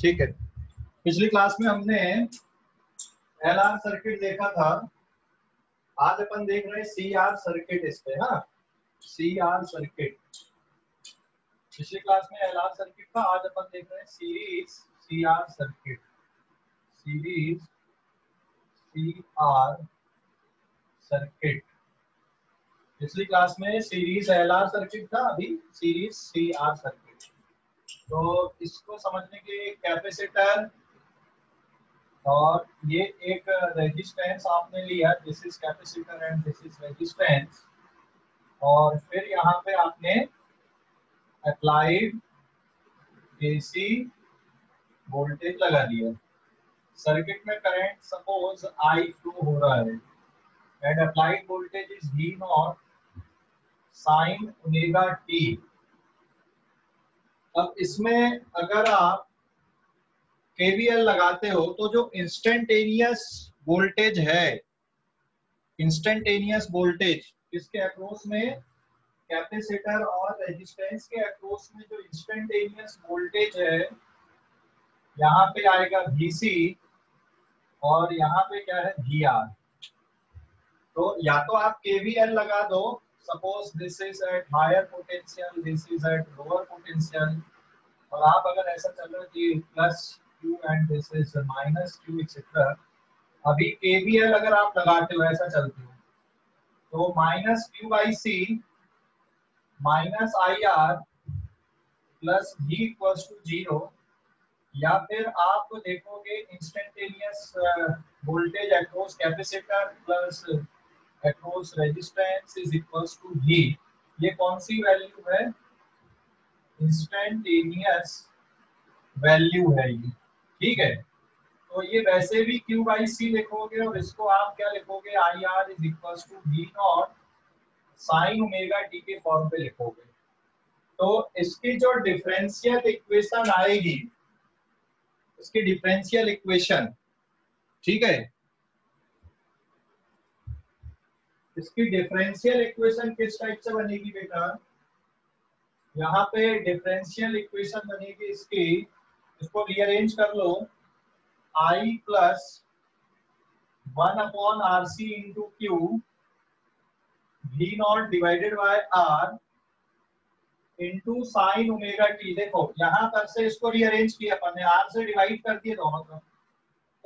ठीक है, पिछली क्लास में हमने एलआर सर्किट देखा था। आज अपन देख रहे हैं सीआर सर्किट इस पे। हाँ, सीआर सर्किट। पिछली क्लास में एलआर सर्किट था, आज अपन देख रहे हैं series CR circuit. Series CR circuit. पिछली क्लास में सीरीज एलआर सर्किट था, अभी सीरीज सीआर सर्किट। तो इसको समझने के कैपेसिटर और ये एक रेजिस्टेंस आपने लिया, this is capacitor and this is resistance, और फिर यहाँ पे आपने अप्लाइड एसी वोल्टेज लगा दिया। सर्किट में करंट सपोज आई फ्लो हो रहा है and applied voltage is V naught sine omega t. अब इसमें अगर आप केवीएल लगाते हो तो जो इंस्टेंटेनियस वोल्टेज है, इंस्टेंटेनियस वोल्टेज इसके अक्रॉस में, कैपेसिटर और रेजिस्टेंस के अक्रॉस में जो इंस्टेंटेनियस वोल्टेज है, यहाँ पे आएगा Vc और यहाँ पे क्या है VR। तो या तो आप KVL लगा दो, suppose this is at higher potential, this is at lower potential, और आप अगर ऐसा चल रहा है कि plus Q and this is minus Q etcetera, अभी KVL अगर आप लगाते हो ऐसा चलते हो तो minus QIC minus IR plus V equals to 0, या फिर आप देखोगे instantaneous voltage across capacitor plus across resistance is equals to V। ये कौन सी वैल्यू है? इंस्टेंटेनियस वैल्यू है ये, ठीक है। तो ये वैसे भी Q बाई C लिखोगे और इसको आप क्या लिखोगे? IR is equals to V naught sine omega t के फॉर्म पे लिखोगे। तो इसकी जो डिफरेंशियल इक्वेशन आएगी, इसकी डिफरेंशियल इक्वेशन, ठीक है, इसकी डिफरेंशियल इक्वेशन किस टाइप से बनेगी बेटा? यहाँ पे डिफरेंशियल इक्वेशन बनेगी इसकी, इसको रीअरेंज कर लो, I plus 1/RC into Q V naught divided by R into sine omega T. देखो यहाँ पर से इसको रीअरेंज किया अपन ने, R से डिवाइड कर दिए दोनों तरफ,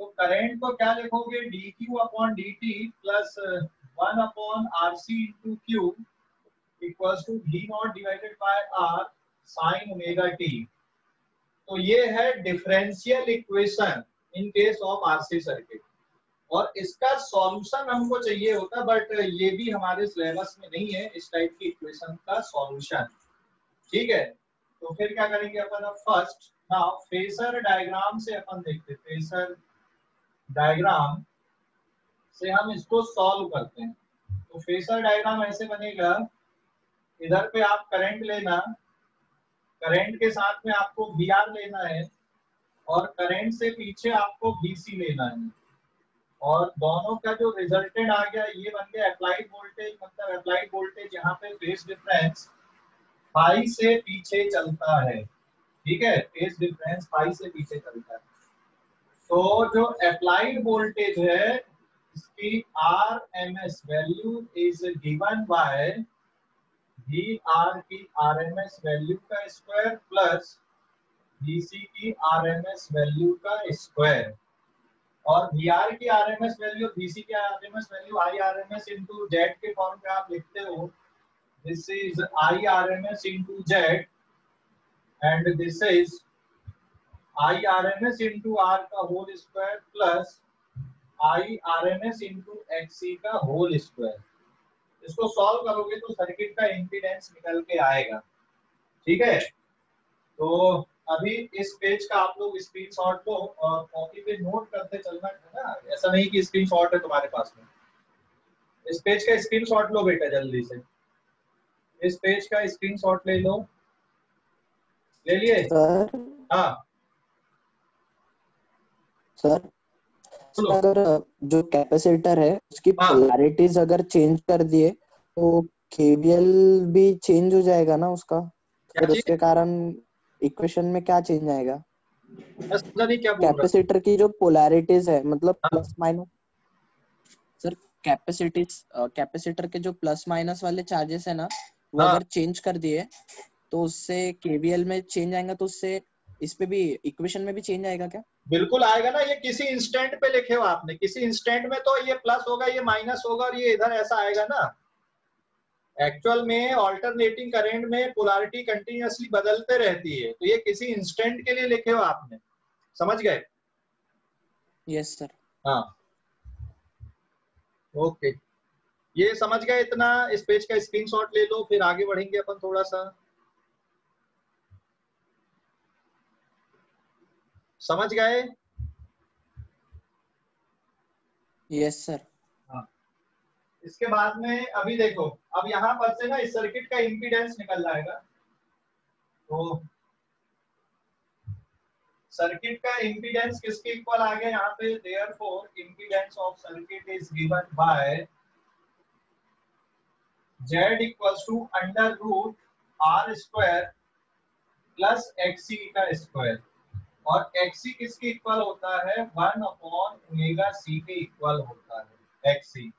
तो करंट को क्या लिखोगे? dQ upon dt plus 1/RC into Q equals to V naught divided by R sine omega t. तो ये है differential equation in case of RC circuit, और इसका सॉल्यूशन हमको चाहिए होता, बट ये भी हमारे सिलेबस में नहीं है इस टाइप की इक्वेशन का सॉल्यूशन, ठीक है। तो फिर क्या करेंगे अपन? फर्स्ट नाउ फेजर डायग्राम से अपन देखते हैं, फेजर डायग्राम से हम इसको सॉल्व करते हैं। तो फेजर डायग्राम ऐसे बनेगा, इधर पे आप करंट लेना, करंट के साथ में आपको VR लेना है, और करंट से पीछे आपको VC लेना है, और दोनों का जो रिजल्टेंट आ गया ये बन गया अप्लाइड वोल्टेज। मतलब अप्लाइड वोल्टेज यहाँ पे फेज डिफरेंस फाई से पीछे चलता है, ठीक है, फेज डिफरेंस फाई से पीछे चलता है। तो जो अप्लाइड वोल्टेज है इसकी RMS value is given by VR की RMS वैल्यू का स्क्वायर प्लस VC की RMS वैल्यू का स्क्वायर, और VR की RMS वैल्यू, VC की RMS value IRMS into Z के फॉर्म पे आप लिखते हो, this is IRMS into Z and this is IRMS into R का whole square plus IRMS into XC का होल स्क्वायर। इसको सॉल्व करोगे तो सर्किट का इंपीडेंस निकल के आएगा, ठीक है। तो अभी इस पेज का आप लोग स्क्रीनशॉट लो और कॉपी पे नोट करते चलना है ना, ऐसा नहीं कि स्क्रीनशॉट है तुम्हारे पास में। इस पेज का स्क्रीनशॉट लो बेटा जल्दी से, इस पेज का स्क्रीनशॉट ले लो। ले लिए सर? हाँ सर अगर जो कैपेसिटर है उसकी पोलैरिटीज अगर चेंज कर दिए तो केवीएल भी चेंज हो जाएगा ना उसका? फिर उसके कारण इक्वेशन में क्या चेंज आएगा? मैं समझा नहीं क्या बोल रहा कैपेसिटर की जो पोलैरिटीज है, मतलब हाँ। प्लस माइनस सर, कैपेसिटर के जो प्लस माइनस वाले चार्जेस है ना, वो हाँ अगर चेंज कर दिए तो उससे केवीएल में चेंज आएगा, तो उससे इस पे भी इक्वेशन में भी चेंज आएगा क्या? बिल्कुल आएगा ना, ये किसी इंस्टेंट पे लिखे हो आपने, किसी इंस्टेंट में तो ये प्लस होगा, ये माइनस होगा, और ये इधर ऐसा आएगा ना। एक्चुअल में ऑल्टरनेटिंग करंट में पोलैरिटी कंटिन्यूअसली बदलते रहती है, तो ये किसी इंस्टेंट के लिए लिखे हो आपने, समझ गए? Yes sir. हाँ ओके, ये समझ गए इतना। इस पेज का स्क्रीनशॉट ले लो, फिर आगे बढ़ेंगे अपन थोड़ा सा। समझ गए? Yes sir. हाँ। इसके बाद में अभी देखो, अब यहाँ पर से ना इस सर्किट का इम्पीडेंस निकल जाएगा। तो सर्किट का इम्पीडेंस किसके इक्वल आ गया यहाँ पे, therefore impedance of circuit is given by Z equals to under root R square plus XC का स्क्वायर, और XC किसके इक्वल होता है, 1/ओमेगा C के इक्वल होता है XC।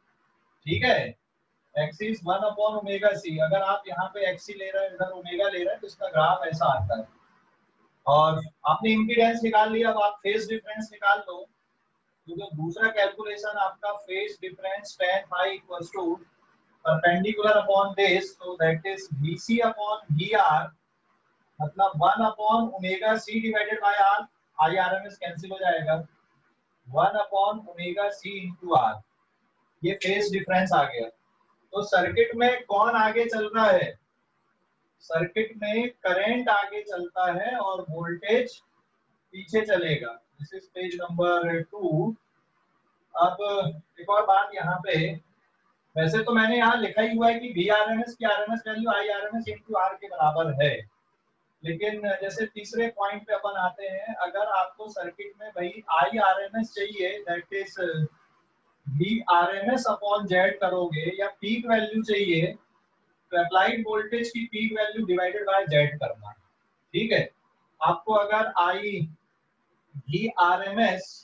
ठीक है, XC इज 1/ओमेगा C। अगर आप यहाँ पे XC ले रहे हैं, इधर ओमेगा ले रहे हैं, तो इसका ग्राफ ऐसा आता है। और आपने इम्पीडेंस निकाल लिया, अब आप फेज डिफरेंस निकाल लो। तो जो दूसरा कैलकुलेशन आपका phase difference tan phi equals to perpendicular upon this, so that is VC upon VR, मतलब 1/ओमेगा C divided by R, IRMS cancel हो जाएगा, 1/ओमेगा C इंटू R, ये फेज डिफरेंस आ गया। तो सर्किट में कौन आगे चल रहा है, सर्किट में करंट आगे चलता है और वोल्टेज पीछे चलेगा। This is page number 2। अब एक और बात यहाँ पे, वैसे तो मैंने यहाँ लिखा ही हुआ है कि VRMS की RMS value IRMS into R के बराबर है, लेकिन जैसे तीसरे पॉइंट पे अपन आते हैं, अगर आपको सर्किट में भाई IRMS चाहिए, that is VRMS upon Z करोगे, या पीक वैल्यू चाहिए, तो अप्लाइड वोल्टेज की peak value divided by Z करना। ठीक है, आपको अगर VRMS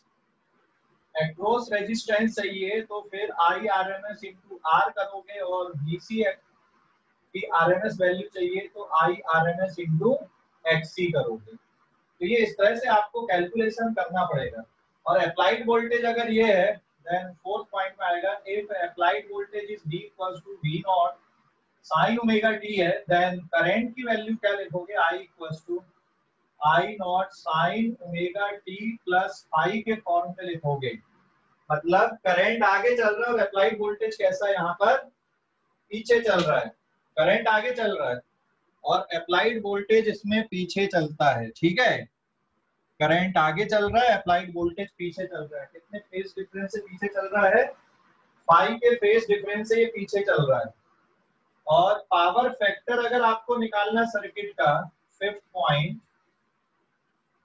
एक्रोस रेजिस्टेंस चाहिए, तो फिर IRMS इंटू R करोगे, और VC की RMS वैल्यू चाहिए तो IRMS इंटू XC करोगे। तो ये इस तरह से आपको कैलकुलेशन करना पड़ेगा। और अप्लाइड वोल्टेज अगर ये है, देन फोर्थ पॉइंट में आएगा, if applied voltage is V equals to V naught sin omega t है, देन करंट की वैल्यू क्या लिखोगे, I equals to I naught sin omega t plus phi के फॉर्म पे लिखोगे। मतलब करंट आगे चल रहा है और अप्लाइड वोल्टेज कैसा है, यहाँ पर पीछे चल रहा है। करंट आगे चल रहा है और अप्लाइड वोल्टेज इसमें पीछे चलता है। ठीक है, करंट आगे चल रहा है, अप्लाइड वोल्टेज पीछे चल रहा है। कितने फेज डिफरेंस से पीछे चल रहा है, 5 के फेज डिफरेंस से ये पीछे चल रहा है। और पावर फैक्टर अगर आपको निकालना सर्किट का, फिफ्थ पॉइंट,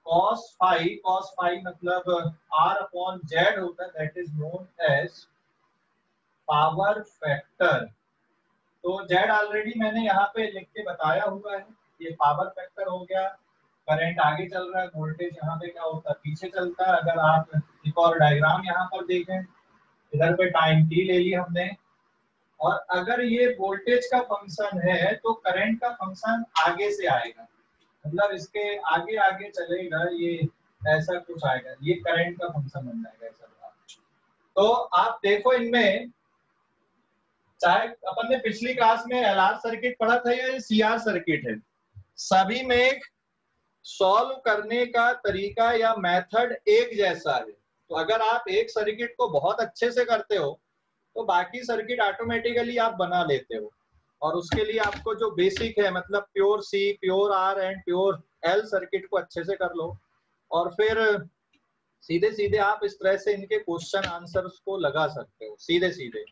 cos phi मतलब R अपॉन Z होता है, that is known as power factor. तो Z ऑलरेडी मैंने यहाँ पे लिख के बताया हुआ है, ये पावर फैक्टर हो गया। करंट आगे चल रहा है, वोल्टेज यहाँ पे क्या होता है, पीछे चलता है। अगर आप एक और डायग्राम यहाँ पर देखें, इधर पे टाइम t ले ली हमने, और अगर ये वोल्टेज का फंक्शन है तो करंट का फंक्शन आगे से आएगा, मतलब इसके आगे आगे चलेगा, ये ऐसा कुछ आएगा, ये करंट का फंक्शन बन जाएगा ऐसा। तो आप देखो, इनमें चाहे अपन ने पिछली क्लास में LR सर्किट पढ़ा था या CR सर्किट है, सभी में सॉल्व करने का तरीका या मेथड एक जैसा है। तो अगर आप एक सर्किट को बहुत अच्छे से करते हो तो बाकी सर्किट ऑटोमेटिकली आप बना लेते हो। और उसके लिए आपको जो बेसिक है, मतलब pure C, pure R and pure L circuit को अच्छे से कर लो, और फिर सीधे सीधे आप इस तरह से इनके क्वेश्चन आंसर्स को लगा सकते हो सीधे सीधे।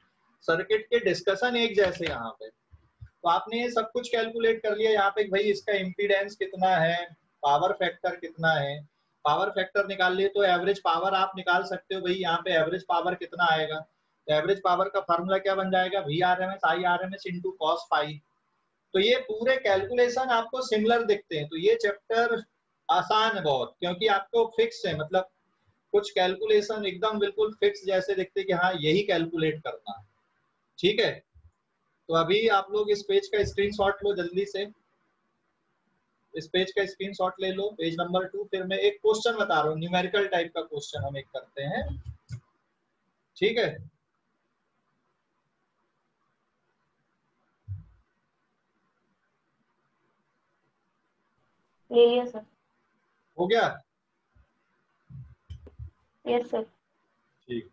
सर्किट के डिस्कशन एक जैसे यहाँ पे। तो आपने ये सब कुछ कैलकुलेट कर लिया यहाँ पे, भाई इसका इम्पीडेंस कितना है, पावर फैक्टर कितना है। पावर फैक्टर निकाल लिए तो एवरेज पावर आप निकाल सकते हो, भाई यहाँ पे एवरेज पावर कितना आएगा। तो एवरेज पावर का फार्मूला क्या बन जाएगा, VRMS IRMS into cos phi। तो ये पूरे कैलकुलेशन आपको सिमिलर दिखते हैं। तो ये चैप्टर आसान है बहुत, क्योंकि आपको फिक्स है, मतलब कुछ कैलकुलेशन एकदम बिल्कुल फिक्स जैसे दिखते कि हाँ यही कैलकुलेट करना है। ठीक है, तो अभी आप लोग इस पेज का स्क्रीनशॉट लो जल्दी से, इस पेज का स्क्रीनशॉट ले लो, पेज नंबर 2। फिर मैं एक क्वेश्चन बता रहा हूँ, न्यूमेरिकल टाइप का क्वेश्चन हम एक करते हैं। ठीक है, ले लिया सर। हो गया? Yes sir. ठीक,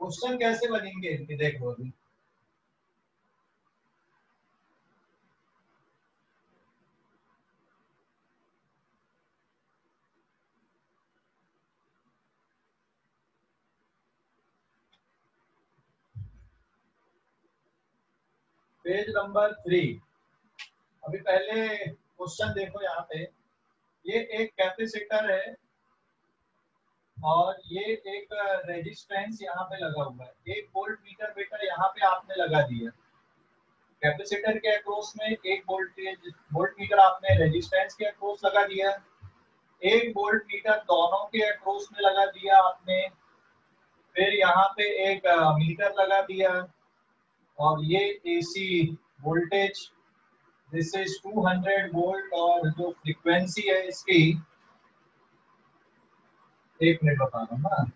क्वेश्चन कैसे बनेंगे इनके देखो अभी। Page number 3। अभी पहले क्वेश्चन देखो यहाँ पे, ये एक कैपेसिटर है और ये एक रेजिस्टेंस यहाँ पे लगा हुआ है। एक वोल्ट मीटर बेटा यहाँ पे आपने लगा दिया, कैपेसिटर के अक्रॉस में एक वोल्ट मीटर आपने रेजिस्टेंस के अक्रॉस लगा दिया, एक वोल्ट मीटर दोनों के अक्रॉस में लगा दिया आपने, फिर यहाँ पे एक मीटर लगा दिया, और ये AC voltage, this is 200 volt, और जो फ्रीक्वेंसी है इसकी, एक मिनट बता रहा हूँ ना,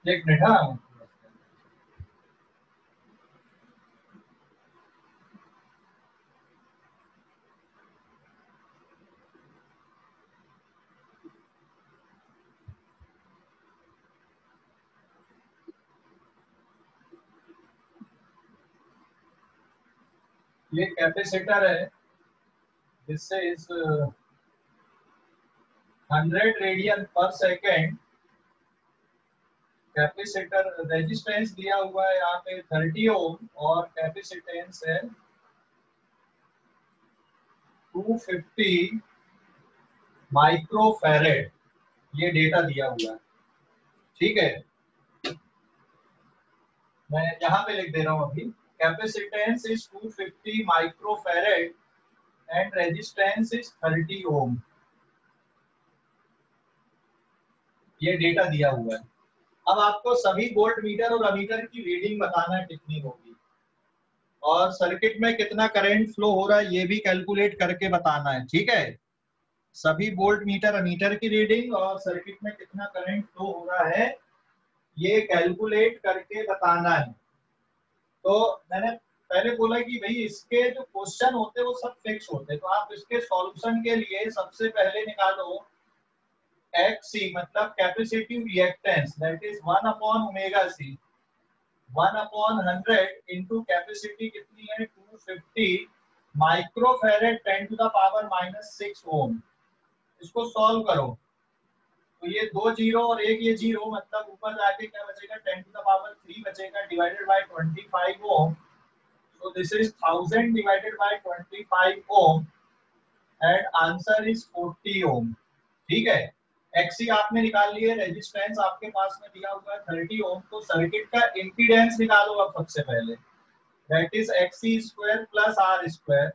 एक मिनट। हाँ, ये कैपेसिटर है, जिससे इस 100 रेडियन पर सेकेंड कैपेसिटर, रेजिस्टेंस दिया हुआ है यहाँ पे 30 ओम, और कैपेसिटेंस है 250 माइक्रोफैरेड, ये डेटा दिया हुआ है। ठीक है, मैं यहाँ पे लिख दे रहा हूँ अभी, capacitance is 250 microfarad and resistance is 30 ओम, ये डेटा दिया हुआ है। अब आपको सभी वोल्ट मीटर और अमीटर की रीडिंग बताना है कितनी होगी, और सर्किट में कितना करंट फ्लो हो रहा है ये भी कैलकुलेट करके बताना है। ठीक है, सभी वोल्ट मीटर अमीटर की रीडिंग और सर्किट में कितना करंट फ्लो हो रहा है ये कैलकुलेट करके बताना है। तो मैंने पहले बोला कि भाई इसके जो क्वेश्चन होते हैं वो सब फिक्स होते हैं, तो आप इसके सॉल्यूशन के लिए सबसे पहले निकालो XC, मतलब capacitive reactance, that is 1 upon omega C, 1 upon 100 into capacity कितनी है 250 माइक्रोफैरेड 10 टू द पावर -6 ओम। इसको सॉल्व करो तो ये 2 जीरो और एक ये जीरो, मतलब ऊपर जाके क्या बचेगा 10 टू द पावर 3 बचेगा, divided by 25 ohm. So this is 1000 divided by 25 ohm and answer is 40 ohm. ठीक है, एक्सी आपने निकाल लिए, रेजिस्टेंस आपके पास में दिया हुआ है 30 ओम, तो सर्किट का इंपीडेंस निकालो अब सबसे पहले, that is XC square plus R square,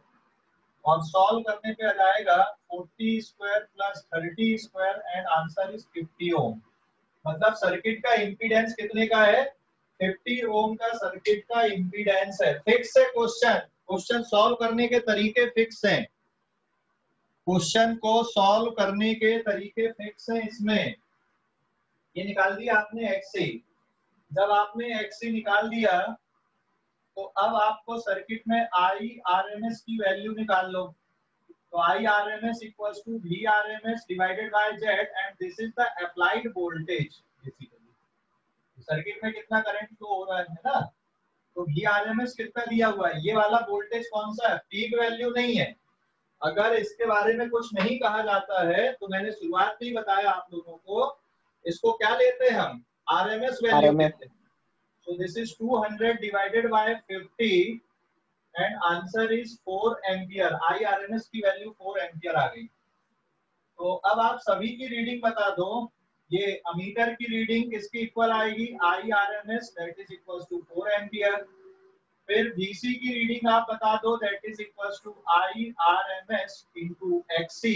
और सॉल्व करने पे आ जाएगा 40 square plus 30 square and answer is 50 ohm. मतलब सर्किट का इंपीडेंस कितने का है 50 ओम का सर्किट का इम्पीडेंस है। फिक्स है क्वेश्चन सॉल्व करने के तरीके फिक्स हैं, क्वेश्चन को सॉल्व करने के तरीके फिक्स हैं इसमें। ये निकाल दिया आपने एक्सी, जब आपने एक्सी निकाल दिया तो अब आपको सर्किट में आई आर एम एस की वैल्यू निकाल लो। तो I R M S equals to V R M S divided by Z and this is the applied voltage. Basically circuit में कितना करंट फ्लो हो रहा है ना, तो वी आर एम एस कितना दिया हुआ है, ये वाला वोल्टेज कौन सा है, पीक वैल्यू नहीं है। अगर इसके बारे में कुछ नहीं कहा जाता है तो मैंने शुरुआत में ही बताया आप लोगों को, इसको क्या लेते हैं हम, आरएमएस वैल्यू लेते हैं। सो this is 200 divided bye 50 and answer is 4 ampere. I RMS की वैल्यू 4 एम्पियर आ गई। तो अब आप सभी की रीडिंग बता दो, ये अमीटर की रीडिंग किसकी इक्वल आएगी, I RMS that is equals to 4 ampere. फिर VC की रीडिंग आप बता दो, that is equals to I RMS into XC।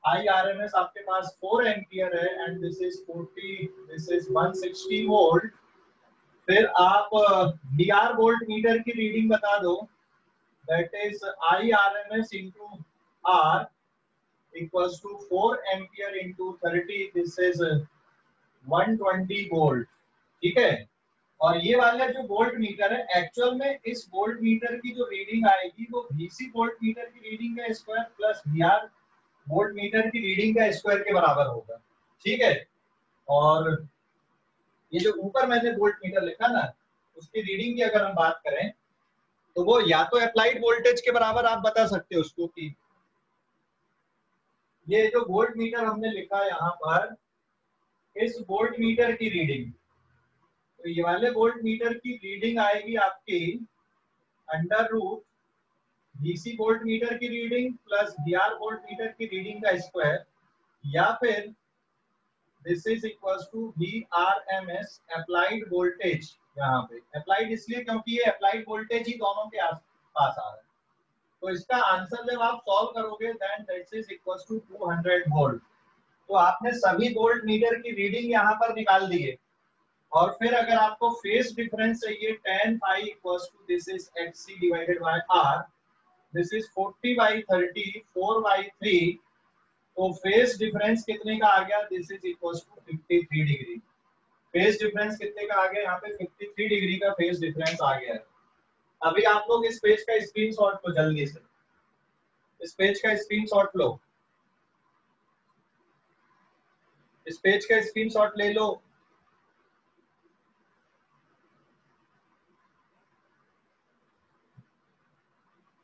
I RMS आपके पास 4 एम्पियर है and this is 40, this is 160 volt. फिर आप VR वोल्ट मीटर की रीडिंग बता दो, that is I RMS into R equals to 4 ampere into 30, this is 120 volt. ठीक है, और ये वाला जो वोल्ट मीटर है, एक्चुअल में इस वोल्ट मीटर की जो रीडिंग आएगी वो VC वोल्ट मीटर की रीडिंग का square plus VR volt meter की रीडिंग का स्क्वायर के बराबर होगा। ठीक है, और ये जो ऊपर मैंने वोल्ट मीटर लिखा ना, उसकी रीडिंग की अगर हम बात करें तो वो या तो अप्लाइड वोल्टेज के बराबर आप बता सकते हो उसको, कि ये जो वोल्ट मीटर हमने लिखा यहाँ पर, इस वोल्ट मीटर की रीडिंग, तो ये वाले वोल्ट मीटर की रीडिंग आएगी आपकी under root VC volt meter की reading plus VR volt meter की रीडिंग का स्क्वायर, या फिर this is equals to VRMS applied voltage. यहाँ पे अप्लाइड इसलिए क्योंकि ये अप्लाइड वोल्टेज ही दोनों के आसपास आ रहा है। तो इसका आंसर जब आप सॉल्व करोगे then that is equals to 200 volt. तो आपने सभी वोल्ट मीटर की रीडिंग यहाँ पर निकाल दी है। और फिर अगर आपको फेज डिफरेंस चाहिए, tan phi equals to this is XC divided by R, this is 40/30 4/3। तो फेज डिफरेंस कितने का आ गया, this is equals to 53 degree. Phase difference कितने का आ गया, यहाँ पे 53 डिग्री का फेज डिफरेंस आ गया है। अभी आप लोग इस पेज का स्क्रीनशॉट लो जल्दी से, इस पेज का स्क्रीनशॉट लो, इस पेज का स्क्रीनशॉट ले लो।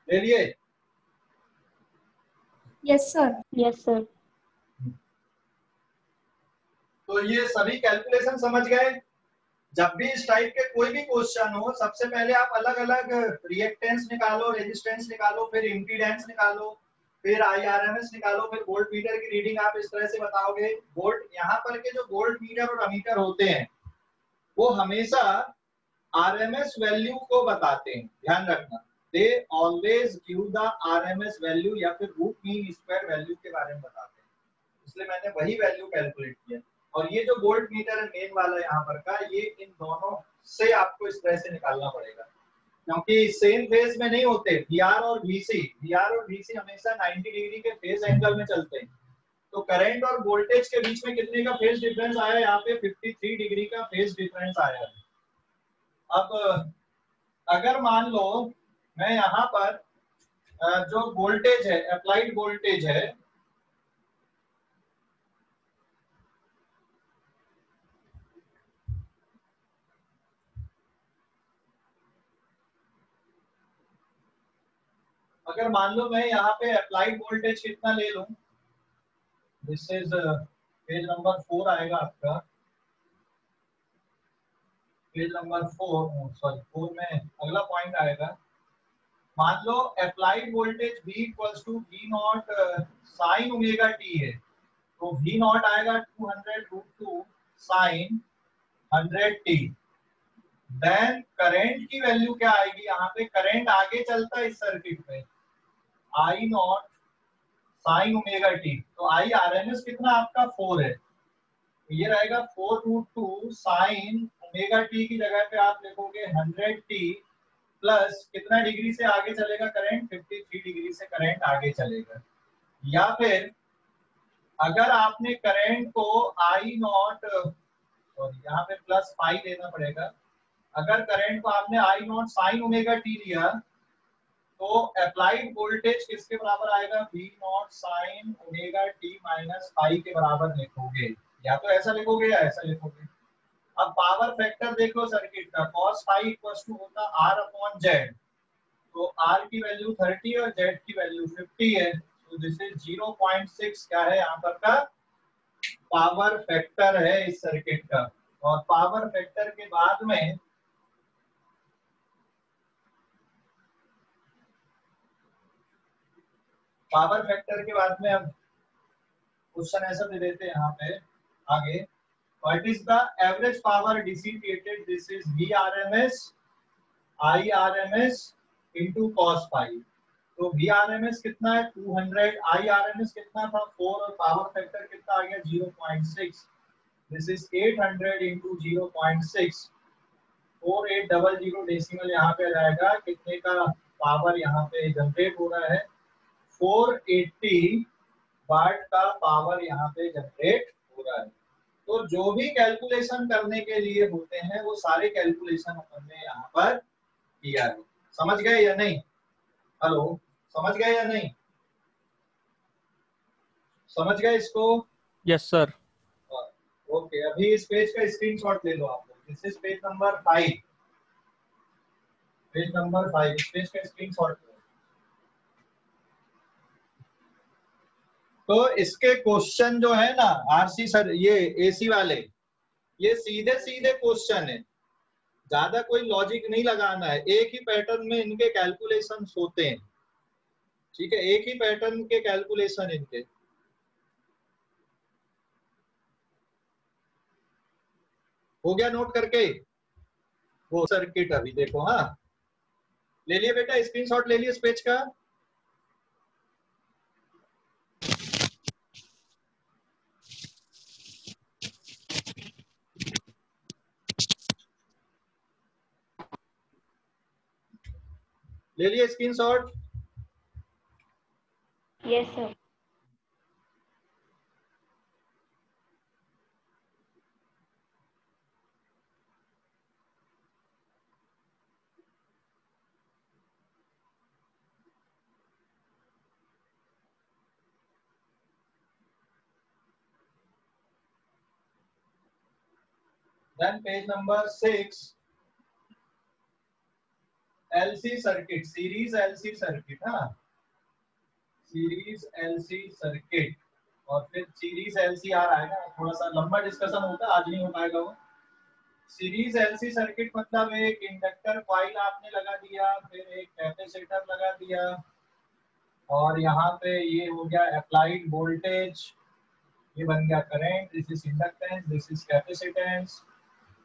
ले लिए? Yes sir, yes sir. तो ये सभी कैलकुलेशन समझ गए। जब भी इस टाइप के कोई भी क्वेश्चन हो, सबसे पहले आप अलग अलग रिएक्टेंस निकालो, रेजिस्टेंस निकालो, फिर इम्पीडेंस निकालो, फिर IRMS निकालो, फिर वोल्ट मीटर की रीडिंग आप इस तरह से बताओगे। वोल्ट यहाँ पर के जो वोल्ट मीटर और अमीटर होते हैं वो हमेशा RMS वैल्यू को बताते हैं, ध्यान रखना। They always give the RMS value या फिर रूट मीन स्क्वायर वैल्यू के बारे में बताते हैं, इसलिए मैंने वही वैल्यू कैलकुलेट किया। और ये जो वोल्ट मीटर है मेन वाला यहाँ पर का, ये इन दोनों से आपको इस तरह से निकालना पड़ेगा, क्योंकि सेम फेज में नहीं होते। VR और VC हमेशा 90 डिग्री के फेज एंगल में चलते हैं। तो करंट और वोल्टेज के बीच में कितने का फेज डिफरेंस आया, यहाँ पे 53 डिग्री का फेज डिफरेंस आया है। अब अगर मान लो मैं यहाँ पर जो वोल्टेज है, अप्लाइड वोल्टेज है, अगर मान लो मैं यहाँ पे अप्लाइड वोल्टेज कितना ले लूं, दिस इज पेज नंबर 4 आएगा आपका, पेज नंबर 4, सॉरी 4 में अगला पॉइंट आएगा। मान लो applied voltage V equals to V naught sine omega t है, तो V नॉट आएगा 200√2 साइन 100t। देन करंट की वैल्यू क्या आएगी, यहाँ पे करंट आगे चलता है इस सर्किट में, I not sine omega t। तो IRMS कितना आपका 4 है, तो ये रहेगा 4√2 साइन ओमेगा टी की जगह पे आप लिखोगे 100t प्लस कितना डिग्री से आगे चलेगा करंट, 53 डिग्री से करंट आगे चलेगा। या फिर अगर आपने करंट को आई नॉट, सॉरी यहाँ पे प्लस पाई लेना पड़ेगा, अगर करंट को आपने I naught sine omega T लिया तो अप्लाइड वोल्टेज किसके बराबर आएगा, V naught sine omega T minus pi के बराबर लिखोगे, या तो ऐसा लिखोगे या ऐसा लिखोगे। अब पावर फैक्टर देख लो सर्किट का, cos पाई इक्वल्स टू होता r अपॉन z, तो r की वैल्यू 30 और z की वैल्यू 50 है, तो दिस इज 0.6 क्या है यहाँ पर का पावर फैक्टर है इस सर्किट का। और पावर फैक्टर के बाद में अब क्वेश्चन ऐसा दे देते हैं यहाँ पे आगे, what is the average power dissipated, this is VRMS IRMS into cos पाई। तो VRMS कितना है 200, IRMS कितना था 4 और पावर फैक्टर कितना आ गया 0.6, दिस इज 800 इनटू 0.6, 4800 डेसिमल यहाँ पे रहेगा, कितने का पावर यहाँ पे जनरेट हो रहा है, 480 वाट का पावर यहाँ पे जनरेट हो रहा है। तो जो भी कैलकुलेशन करने के लिए होते हैं वो सारे कैलकुलेशन अपन ने यहाँ पर किया है। समझ गए या नहीं? हेलो, समझ गए या नहीं? समझ गए इसको? Yes sir. ओके, अभी इस पेज का स्क्रीनशॉट ले लो आप लोग, this is page number 5, page number 5, इस पेज का स्क्रीनशॉट लो। तो इसके क्वेश्चन जो है ना आरसी सर, ये एसी वाले, ये सीधे सीधे क्वेश्चन है, ज्यादा कोई लॉजिक नहीं लगाना है, एक ही पैटर्न में इनके कैलकुलेशन होते हैं, ठीक है, एक ही पैटर्न के कैलकुलेशन इनके। हो गया नोट करके वो सर्किट? अभी देखो, हाँ ले लिए बेटा, स्क्रीनशॉट ले लिए इस पेज का। ले लिए screenshot? Yes sir. Then page number 6, LC circuit, series LC circuit, हाँ सीरीज LC सर्किट, और फिर सीरीज LCR आएगा, थोड़ा सा लंबा डिस्कशन होता है, आज नहीं हो पाएगा वो। सीरीज LC सर्किट मतलब एक इंडक्टर कॉइल आपने लगा दिया, फिर एक कैपेसिटर लगा दिया, और यहाँ पे ये हो गया अप्लाइड वोल्टेज, ये बन गया current, this is inductance, this is capacitance,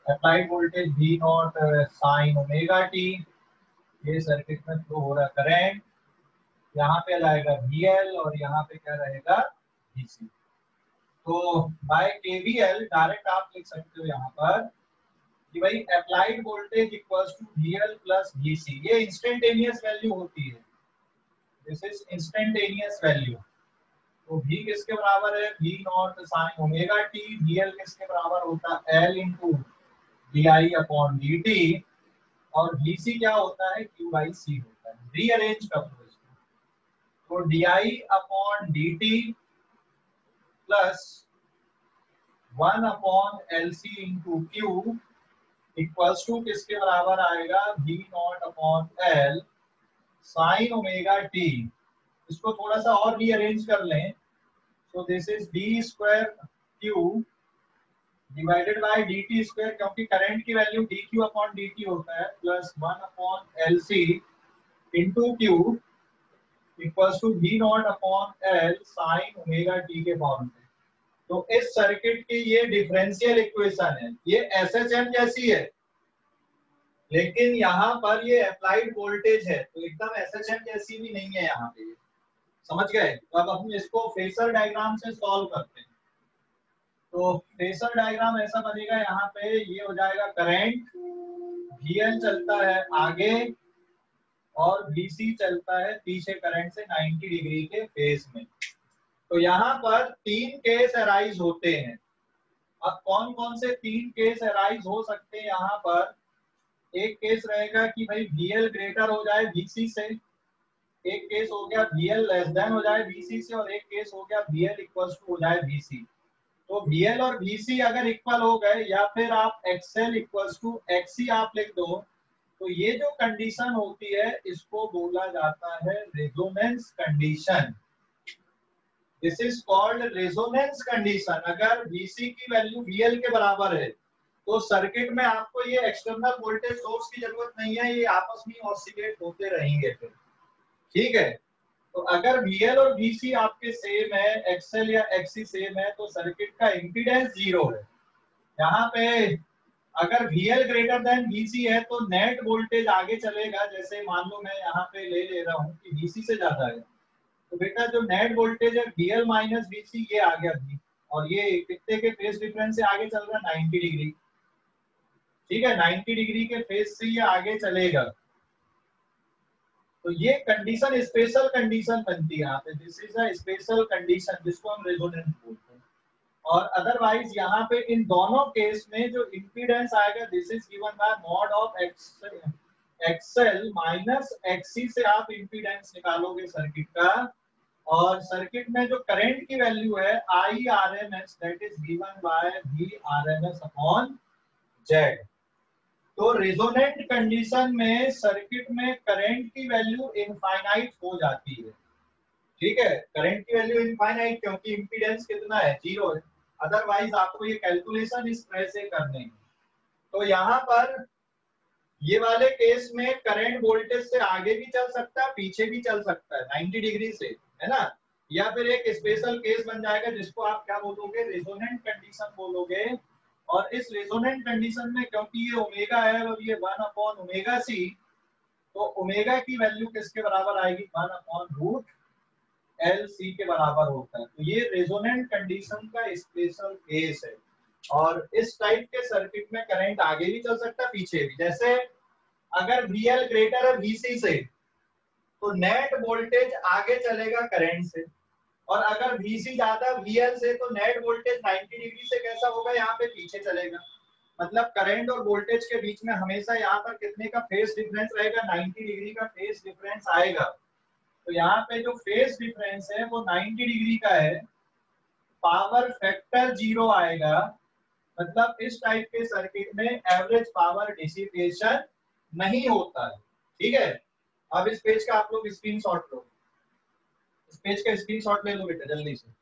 applied voltage V naught sine omega T, ये सर्किट में फ्लो हो रहा करंट, यहाँ पे लाएगा VL और यहाँ पे क्या रहेगा VC। तो बाय KVL डायरेक्ट आप लिख सकते हो यहाँ पर कि भाई applied voltage equals to VL plus VC, ये इंस्टेंटेनियस वैल्यू होती है, दिस इज इंस्टेंटेनियस वैल्यू। तो V किसके बराबर है, V naught sine omega T, VL किसके बराबर होता है L into DI upon DT, और VC क्या होता है Q बाई C होता है। रीअरेंज कर दो इसको, तो DI upon DT plus 1 upon LC into Q equals to किसके बराबर आएगा, V naught upon L sine omega T. इसको थोड़ा सा और रीअरेंज कर लें, तो this is D square Q divided by dt square, क्योंकि करंट की वैल्यू dq अपॉन dt होता है, plus 1 upon LC into Q equals to V naught upon L sine omega t के फॉर्म में। तो इस सर्किट की ये डिफरेंशियल इक्वेशन है, ये SHM जैसी है, लेकिन यहाँ पर ये अप्लाइड वोल्टेज है, तो एकदम SHM जैसी भी नहीं है यहाँ पे, समझ गए? तो अब हम इसको फेजर डायग्राम से सॉल्व करते हैं। तो फेसर डायग्राम ऐसा बनेगा, यहाँ पे ये हो जाएगा करंट, VL चलता है आगे और VC चलता है पीछे करंट से 90 डिग्री के फेस में। तो यहाँ पर 3 केस अराइज होते हैं। अब कौन कौन से 3 केस अराइज हो सकते हैं यहाँ पर? एक केस रहेगा कि भाई VL ग्रेटर हो जाए VC से, एक केस हो गया VL लेस देन हो जाए VC से, और एक केस हो गया VL इक्वल टू हो जाए VC। तो VL और VC अगर इक्वल हो गए, या फिर आप XL इक्वल टू XC आप लिख दो, तो ये जो कंडीशन होती है इसको बोला जाता है resonance condition. This is called resonance condition. अगर VC की वैल्यू VL के बराबर है तो सर्किट में आपको ये एक्सटर्नल वोल्टेज सोर्स की जरूरत नहीं है, ये आपस में ऑसिलेट होते रहेंगे फिर, ठीक है। तो अगर VL और VC आपके सेम है, XL या XC सेम है, तो सर्किट का इंपीडेंस 0 है। यहाँ पे अगर VL ग्रेटर देन VC है तो नेट वोल्टेज आगे चलेगा। जैसे मान लो मैं यहाँ पे ले रहा हूँ कि VC से ज्यादा है, तो बेटा जो नेट वोल्टेज है VL माइनस VC ये आ गया भी, और ये कितने के फेज डिफरेंस से आगे चल रहा है? 90 डिग्री, ठीक है। 90 डिग्री के फेज से ये आगे चलेगा। तो ये कंडीशन स्पेशल कंडीशन बनती है यहाँ पे। This is a special condition जिसको हम रेजोनेंस बोलते हैं। और अदरवाइज यहाँ पे इन दोनों केस में जो इंपीडेंस आएगा, this is given bye mod of XL minus XC से आप इंपीडेंस निकालोगे सर्किट का, और सर्किट में जो करंट की वैल्यू है IRMS that is given bye VRMS upon Z। तो रेजोनेंट कंडीशन में सर्किट में करंट की वैल्यू इनफाइनाइट हो जाती है, ठीक है। करंट की वैल्यू इनफाइनाइट क्योंकि इंपीडेंस कितना है? 0 है। अदरवाइज आपको ये कैलकुलेशन इस तरह से करने हैं। तो यहाँ पर ये वाले केस में करंट वोल्टेज से आगे भी चल सकता है, पीछे भी चल सकता है 90 डिग्री से, है ना। या फिर एक स्पेशल केस बन जाएगा जिसको आप क्या बोलोगे? रेजोनेंट कंडीशन बोलोगे। और इस रेजोनेंट कंडीशन में क्योंकि ये ओमेगा है और ये 1 अपॉन ओमेगा सी, तो ओमेगा की वैल्यू किसके बराबर आएगी? 1 अपॉन रूट एल सी के बराबर होता है। तो ये रेजोनेंट कंडीशन का स्पेशल केस है। और इस टाइप के सर्किट में करंट आगे भी चल सकता है, पीछे भी। जैसे अगर VL ग्रेटर है VC से, तो नेट वोल्टेज आगे चलेगा करंट से, और अगर VC ज्यादा VL से, तो नेट वोल्टेज 90 डिग्री से कैसा होगा? यहाँ पे पीछे चलेगा। मतलब करंट और वोल्टेज के बीच में हमेशा यहाँ पर कितने का फेज डिफरेंस रहेगा? 90 डिग्री का फेज डिफरेंस आएगा। तो यहाँ पे जो फेज डिफरेंस है वो 90 डिग्री का है, पावर फैक्टर 0 आएगा। मतलब इस टाइप के सर्किट में एवरेज पावर डिसिपेशन नहीं होता है, ठीक है। अब इस पेज का आप लोग स्क्रीनशॉट लो, इस पेज का स्क्रीनशॉट ले लो बेटा जल्दी से।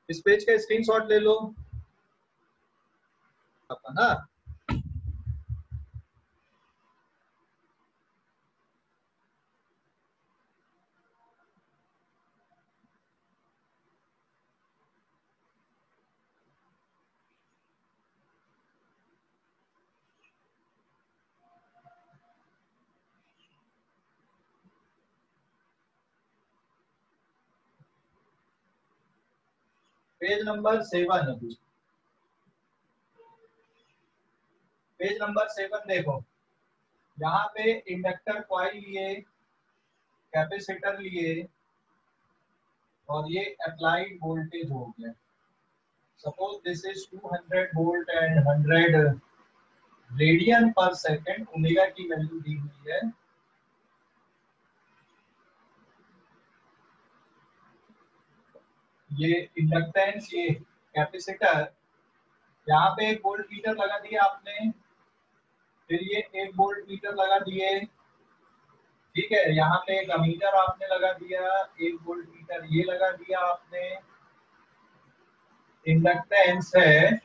इस पेज का स्क्रीनशॉट ले लो ना। पेज नंबर 7 अभी, पेज नंबर 7 देखो। यहाँ पे इंडक्टर कॉइल लिए, कैपेसिटर लिए, और ये अप्लाइड वोल्टेज हो गया। Suppose this is 200 volt and 100 radian पर सेकंड। ओमेगा की वैल्यू दी हुई है। ये इंडक्टेंस, ये कैपेसिटर, यहाँ पे एक वोल्ट मीटर लगा दिया आपने, फिर ये एक वोल्ट मीटर लगा दिए, ठीक है। यहाँ पे एक अमीटर आपने लगा दिया, एक वोल्ट मीटर ये लगा दिया आपने। इंडक्टेंस है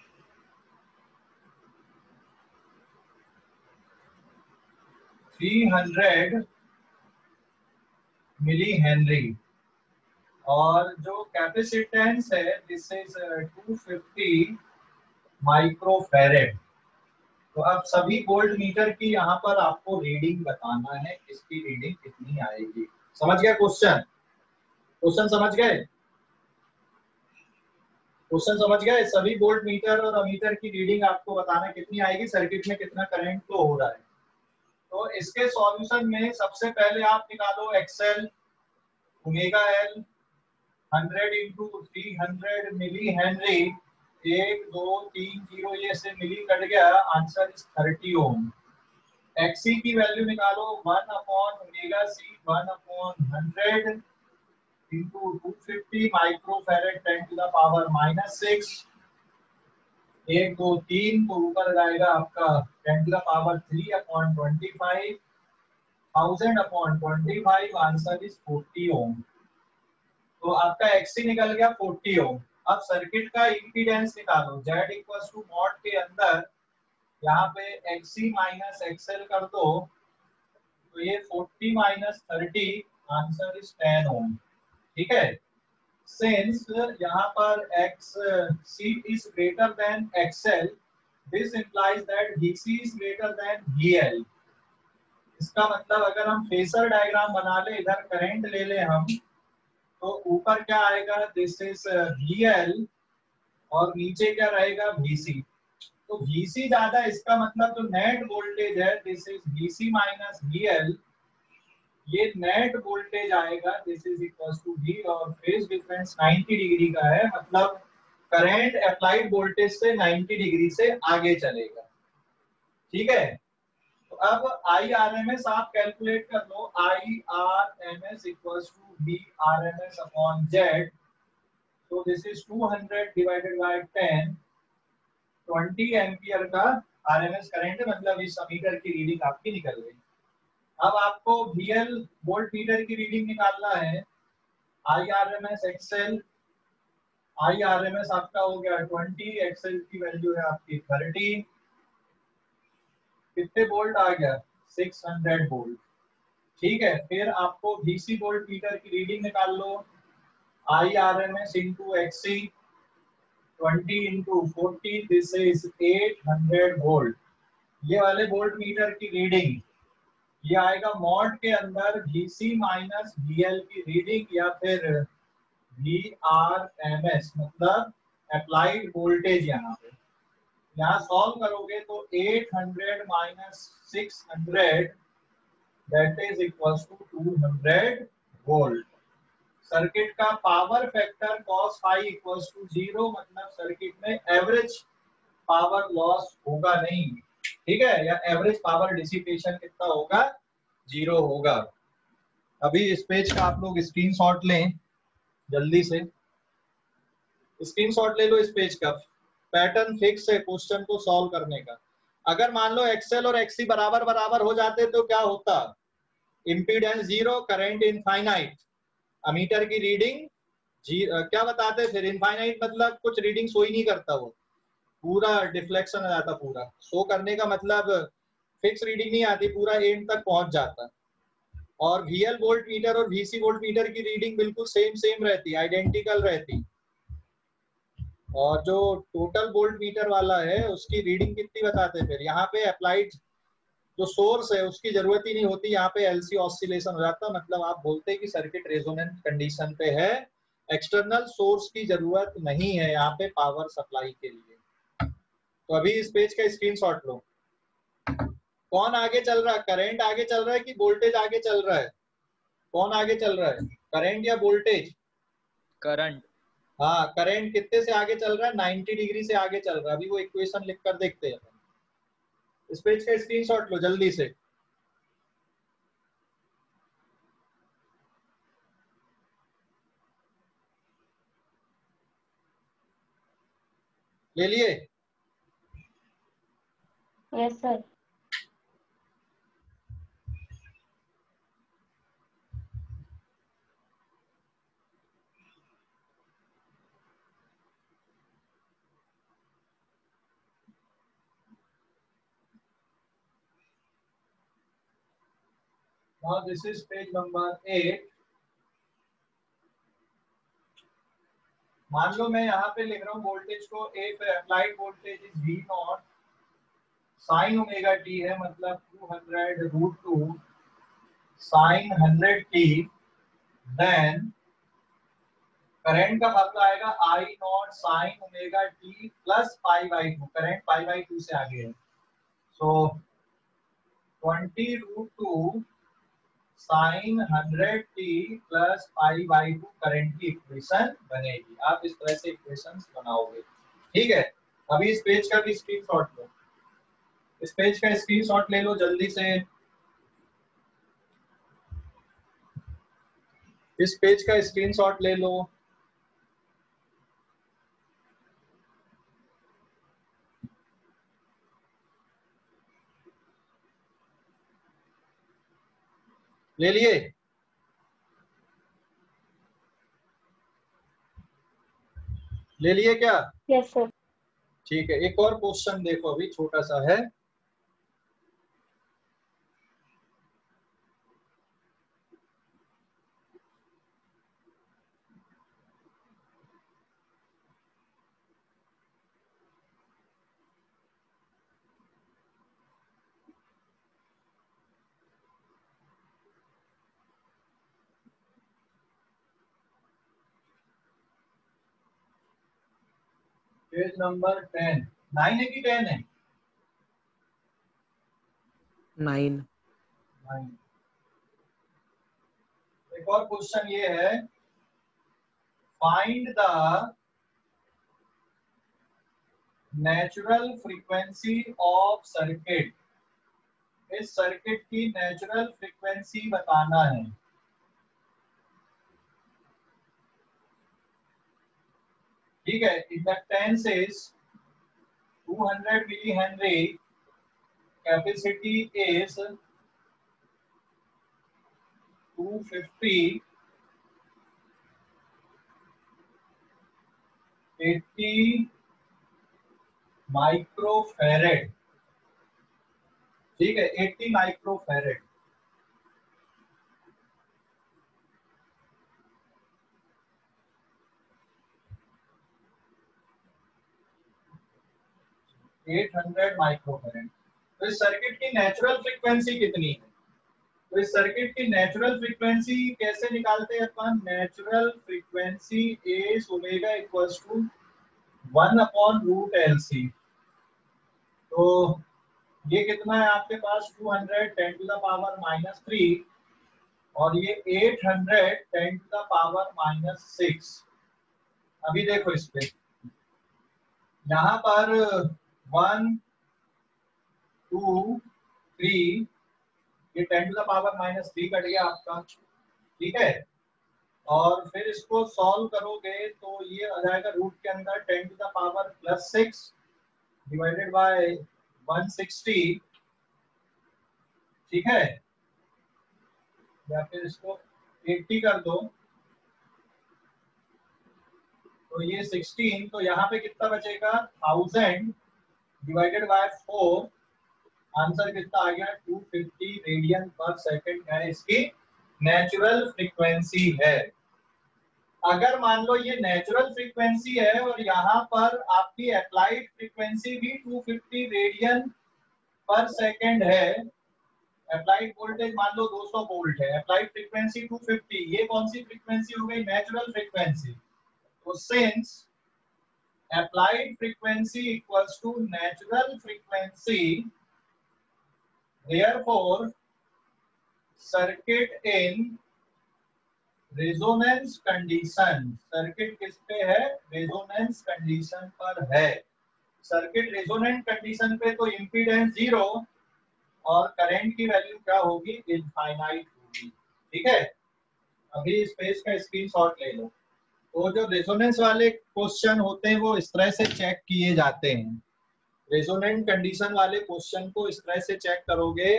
300 मिली हेनरी, और जो कैपेसिटेंस है दिस इज 250 माइक्रोफैरेड। तो अब सभी वोल्ट मीटर की यहाँ पर आपको रीडिंग बताना है, इसकी रीडिंग कितनी आएगी। समझ गया क्वेश्चन? क्वेश्चन समझ गए? क्वेश्चन समझ गए? सभी वोल्ट मीटर और अमीटर की रीडिंग आपको बताना कितनी आएगी, सर्किट में कितना करंट फ्लो हो रहा है। तो इसके सॉल्यूशन में सबसे पहले आप निकालो XL omega L 100 into 300 millihenry, 1 2 3 0 ये से मिली कट गया, आंसर इज 30 ओम। एक्सी की वैल्यू निकालो 1 upon omega C 1 upon 100 into 250 microfarad 10 to the power -6, 1 2 3 तो ऊपर जाएगा आपका 10 to the power 3 upon 25 1000 upon 25, answer is 40 ohm. तो आपका एक्सी निकल गया 40 ओम। अब सर्किट का इम्पीडेंस निकालो, Z इक्वल्स टू मॉड के अंदर यहाँ पे एक्सी माइनस एक्सएल कर दो, तो ये 40 माइनस 30, आंसर इज 10 ओम। ठीक है, सिंस यहाँ पर XC is greater than XL, this implies that VC is greater than VL। इसका मतलब अगर हम फेसर डायग्राम बना ले, इधर करंट ले ले हम, तो ऊपर क्या आएगा, दिस इज VL और नीचे क्या रहेगा VC। तो VC ज्यादा, इसका मतलब जो नेट वोल्टेज है this is VC minus VL, ये नेट वोल्टेज आएगा this is equal to V, और फेज डिफरेंस 90 डिग्री का है, मतलब करंट अप्लाइड वोल्टेज से 90 डिग्री से आगे चलेगा। ठीक है, तो अब IRMS आप कैलकुलेट कर लो, IRMS equal to VRMS upon Z, तो this is 200 divided by 10, 20 ampere का RMS करंट है, मतलब इस मीटर की रीडिंग आपकी निकल गई। अब आपको VL वोल्ट मीटर की रीडिंग निकालना है, IRMS XL, IRMS आपका हो गया 20, XL की वैल्यू है आपकी 30, कितने वोल्ट आ गया, 600 वोल्ट। ठीक है, फिर आपको VC वोल्ट मीटर की रीडिंग निकाल लो, IRMS into XC 20 into 40, this is 800 volt. ये वाले वोल्ट मीटर की रीडिंग ये आएगा मॉड के अंदर VC माइनस VL की रीडिंग, या फिर VRMS, मतलब अप्लाइड वोल्टेज। यहाँ सॉल्व करोगे तो 800 minus 600 that is equals to 200 volt. Circuit का power factor cos phi equals to 0, मतलब सर्किट में एवरेज पावर लॉस होगा नहीं। ठीक है, या एवरेज पावर डिसिपेशन कितना होगा, 0 होगा। अभी इस पेज का आप लोग स्क्रीनशॉट लें, जल्दी से स्क्रीनशॉट ले लो इस पेज का। पैटर्न फिक्स है क्वेश्चन को सॉल्व करने का। अगर मान लो एक्सएल और एक्सी बराबर बराबर हो जाते तो क्या होता, इम्पीडेंस 0, करंट इनफाइनाइट, अमीटर की रीडिंग क्या बताते फिर, इनफाइनाइट मतलब कुछ रीडिंग शो ही नहीं करता, वो पूरा डिफ्लेक्शन आ जाता, पूरा शो करने का मतलब फिक्स रीडिंग नहीं आती, पूरा एंड तक पहुंच जाता। और VL वोल्ट मीटर और VC वोल्ट मीटर की रीडिंग बिल्कुल सेम रहती, आइडेंटिकल रहती। और जो टोटल वोल्ट मीटर वाला है उसकी रीडिंग कितनी बताते फिर, यहाँ पे अप्लाइड जो सोर्स है उसकी जरूरत ही नहीं होती, यहाँ पे LC ऑसिलेशन हो जाता, मतलब आप बोलते हैं कि सर्किट रेजोनेंट कंडीशन पे है, एक्सटर्नल सोर्स की जरूरत नहीं है यहाँ पे पावर सप्लाई के लिए। तो अभी इस पेज का स्क्रीनशॉट लो। कौन आगे चल रहा है, करंट आगे चल रहा है कि वोल्टेज आगे चल रहा है, कौन आगे चल रहा है, करंट या वोल्टेज? करंट। हाँ, करंट कितने से आगे चल रहा है, 90 डिग्री से आगे चल रहा है। अभी वो इक्वेशन लिखकर देखते हैं। इस पेज का स्क्रीनशॉट लो जल्दी से। ले लिए? Yes sir. Now this is page number 8। मान लो मैं यहाँ पे लिख रहा हूँ वोल्टेज को, A पे applied voltage is V naught, sine omega t है, मतलब 200√2 साइन 100t, देन करंट का फार्मूला आएगा I naught sine omega t plus π/2, current π/2 से आगे है, so 20√2 sine 100t plus π/2 current की इक्वेशन बनेगी। आप इस तरह से इक्वेशंस बनाओगे, ठीक है। अभी इस पेज का भी स्क्रीनशॉट लो, इस पेज का स्क्रीनशॉट ले लो जल्दी से, इस पेज का स्क्रीनशॉट ले लो। ले लिए? ले लिए क्या? Yes sir. ठीक है, एक और क्वेश्चन देखो, अभी छोटा सा है। पेज नंबर 10, 9 है कि 10 है? 9। एक और क्वेश्चन ये है, find the natural frequency of circuit. इस सर्किट की नेचुरल फ्रीक्वेंसी बताना है। ठीक है, inductance is 200 millihenry, capacity is 250, 80 microfarad. ठीक है, 80 माइक्रोफैरेड। माइक्रोफैरेड। तो इस सर्किट की नेचुरल फ्रीक्वेंसी कितनी है? तो इस सर्किट की नेचुरल फ्रीक्वेंसी कैसे निकालते हैं अपन? Natural frequency is omega equals to 1/√LC। तो ये कितना है आपके पास? 200 10⁻³ और ये 800 10⁻⁻6। अभी देखो इस पे, यहाँ पर 1 2 3, ये 10⁻³ कट गया आपका, ठीक है। और फिर इसको सॉल्व करोगे तो ये आ जाएगा रूट के अंदर 10⁻+6 डिवाइडेड बाय 160, ठीक है। या फिर इसको 80 कर दो तो ये 16, तो यहाँ पे कितना बचेगा? 1000 डिवाइडेड बाय 4, आंसर कितना आ गया? 250 रेडियन पर सेकंड है इसकी नेचुरल फ्रीक्वेंसी है। अगर मान लो ये नेचुरल फ्रीक्वेंसी है और यहाँ पर आपकी अप्लाइड फ्रीक्वेंसी भी 250 रेडियन पर सेकंड है, अप्लाइड वोल्टेज मान लो 200 वोल्ट है, अप्लाइड फ्रीक्वेंसी 250, ये कौन सी फ्रीक्वेंसी हो गई? Natural frequency. तो since applied frequency equals to natural frequency, therefore circuit in resonance condition, circuit किस पे है? रेजोनेंस कंडीशन पर है। सर्किट रेजोनेंट कंडीशन पे तो इम्पीडेंस 0 और करंट की वैल्यू क्या होगी? इनफाइनाइट होगी, ठीक है। अभी इस पेज का स्क्रीनशॉट ले लो। तो जो रेजोनेंस वाले क्वेश्चन होते हैं वो इस तरह से चेक किए जाते हैं। रेजोनेंट कंडीशन वाले क्वेश्चन को इस तरह से चेक करोगे,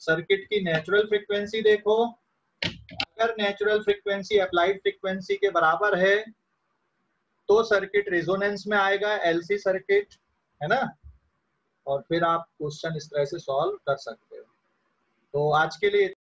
सर्किट की नेचुरल फ्रीक्वेंसी देखो, अगर नेचुरल फ्रीक्वेंसी अप्लाइड फ्रीक्वेंसी के बराबर है तो सर्किट रेजोनेंस में आएगा, एलसी सर्किट, है ना। और फिर आप क्वेश्चन इस तरह से सॉल्व कर सकते हो। तो आज के लिए